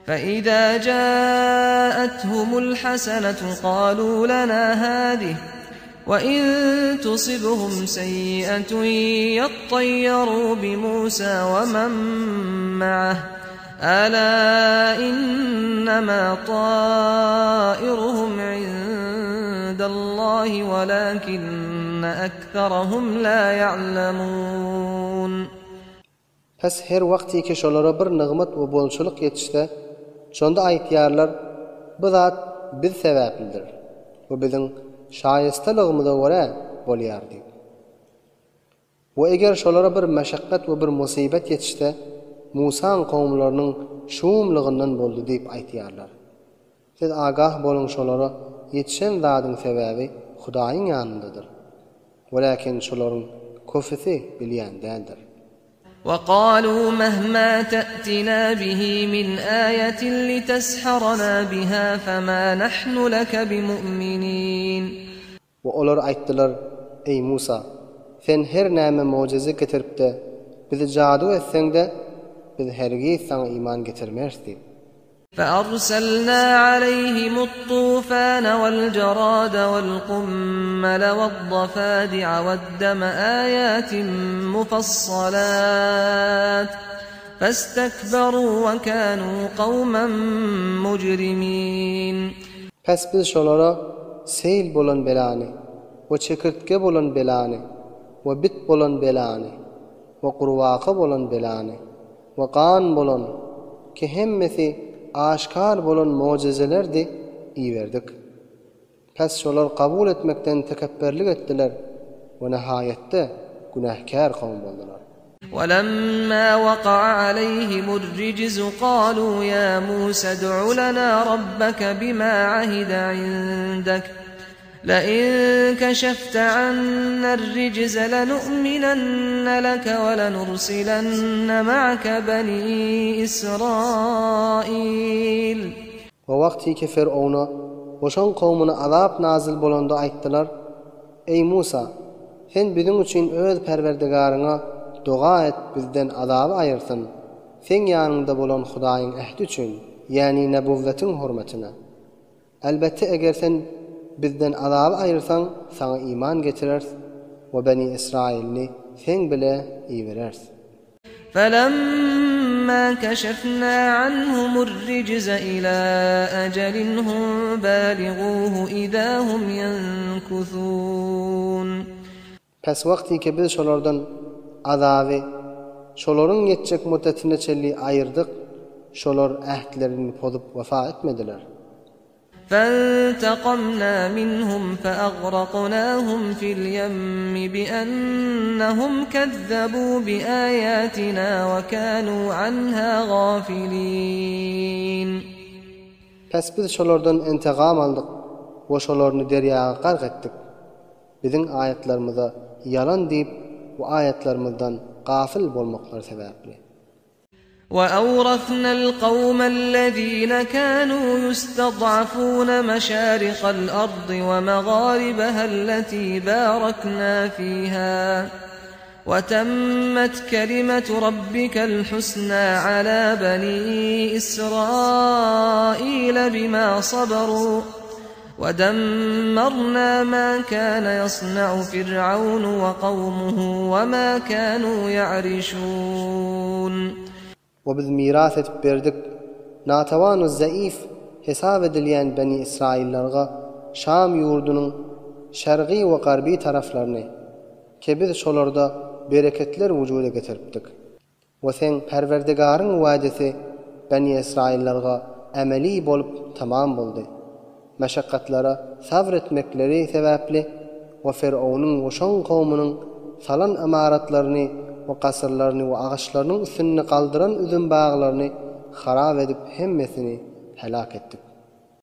فإذا جاءتهم الحسنة قالوا لنا هذه وإن تصبهم سيئة يطيروا بموسى ومن معه ألا إنما طائرهم عند الله ولكن أكثرهم لا يعلمون. Pes her wagty ki şolara bir nygmat we bolçuluk yetişse, şonda aýtýarlar, bu zat biz sebäplidir. Bu biziň şaýystalygymyza görä bolýar diýip. We eger şolara bir meşakkat we bir musibet yetişse, Musa'n kowmlarynyň şuumlygyndan boldy diýip aýtýarlar. Siz agah boluň şolara yetişen zadyň sebäbi Hudaýyň ýanyndadyr. Welakin şolaryň köfesi bilýän däldir. وقالوا مهما تأتنا به من آية لتسحرنا بها فما نحن لك بمؤمنين. Ve olar aýtdylar: Ey Musa, sen her näme mojaza getiripde bizi jadu etseň-de biz hergiz saňa iman getirmerdik. فأرسلنا عليهم الطوفان والجراد والقمل والضفادع والدم آيات مفصلات فاستكبروا وكانوا قوما مجرمين. Pes biz şolara seyl bolan belany, we çekirtge bolan belany, we bit bolan belany, we qurwaqa bolan belany, we qan bolan ki hemmesi aşkar bolan mojizelerdi iýerdik. Pes şolar kabul etmekden tekebberlik etdiler we nihayetde günahkar kavm boldular. ولما وقع عليهم الرجز قالوا يا موسى ادع لنا ربك بما عهد عندك لئن كشفت عنا الرجز لنؤمنن لك ولنرسلن معك بني إسرائيل. O wagty ki Firavuna oşan kowmuna azap nazil bolanda aýtdylar: Ey Musa, sen biziň üçin öz Perwerdigaryňa doga et, bizden azaby aýyrsyn. Sen ýanynda bolan Hudaýyň ähdi üçin, ýani nebüwwetiň hormatyna. Elbette eger sen bizden azaby aýyrsaň, saňa iman getirers we Beni Israilni sen bile iýerers. فلما كشفنا عنهم الرجز إلى أجل هم بالغوه إذا هم ينكثون. Pes wagty ki biz şolardan azaby, şolaryň ýetjek müddetine çelli aýyrdyk, şolar ähdlerini pozup wefa etmediler. فانتقمنا منهم فأغرقناهم في اليم بأنهم كذبوا بآياتنا وكانوا عنها غافلين. Pes biz şolardan intigam aldyk we şolaryny derýaga gark etdik. Biziň ayetlerimize yalan diýip bu ayetlerimizden gafil bolmaklar sebäpli. وأورثنا القوم الذين كانوا يستضعفون مشارق الأرض ومغاربها التي باركنا فيها وتمت كلمة ربك الحسنى على بني إسرائيل بما صبروا ودمرنا ما كان يصنع فرعون وقومه وما كانوا يعرشون. O biz miras etip berdik, natawan we zaif hesab edilýän Beni Israillarga Şam ýurdunyň şergi we garby taraflaryny, ki biz şolarda bereketler wujuda getiripdik. We sen Perwerdigaryň wajysy Beni Israillarga ameli bolup tamam boldy. Meşakkatlara sabr etmekleri sebäpli we Firavunun oşan kowmynyň salan amaratlaryny ve kasırlarını ve ağaçlarının üstünü kaldıran üzüm bağlarını harap edip hemmesini helak ettik.